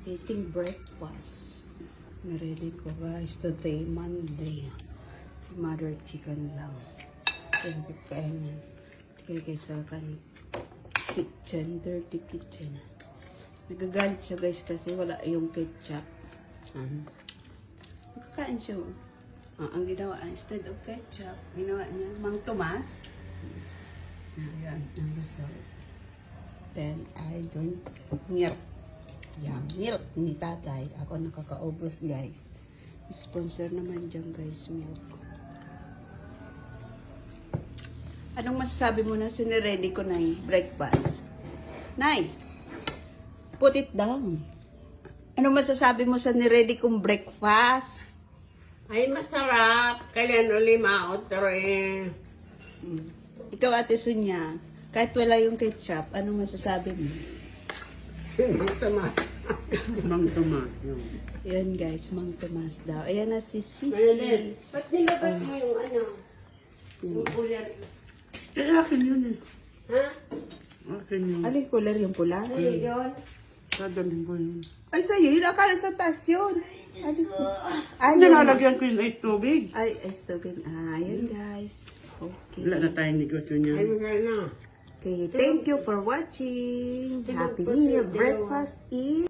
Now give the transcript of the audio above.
eating breakfast. Naready ko guys. Today, Monday. Si Mother Chicken lang. Kaya kainin. Kaya sa kitchen. Dirty kitchen. Nagagalit siya guys kasi wala yung ketchup. Nakakain siya. Ang ginawa, instead of ketchup, ginawa niya Mang Tomas. Ayan, ang result. Then, I drink milk. Yan, milk ni tatay. Ako nakaka-obros, guys. Sponsor naman dyan, guys, milk. Anong masasabi mo na siniready ko na breakfast? Nay, put it down. Anong masasabi mo sa niready kong breakfast? Ay, masarap. Kailan uli maot, pero Ikaw, Ate Sunya, kahit wala yung ketchup, anong masasabi mo? Mang Tomas. Mang Tomas. Yun. Yan guys, Mang Tomas daw. Ayan na si Sisi. Ayan. Ba't nilabas mo yung ano? Yung cooler? Eh, akin yun eh. Ha? Akin yun. Alin cooler yung pula? Ano yun? Dadalhin ko yun. Ay, sa'yo. Yun, akala sa taas yun. Alin ko. Ay, Hindi, yun. nalagyan ko yung 8 tubig. Ay, tubig. Ayan guys. Okay. Wala na tayong negosyo niya. Ay, magana. Okay, thank you for watching. Happy New Year breakfast is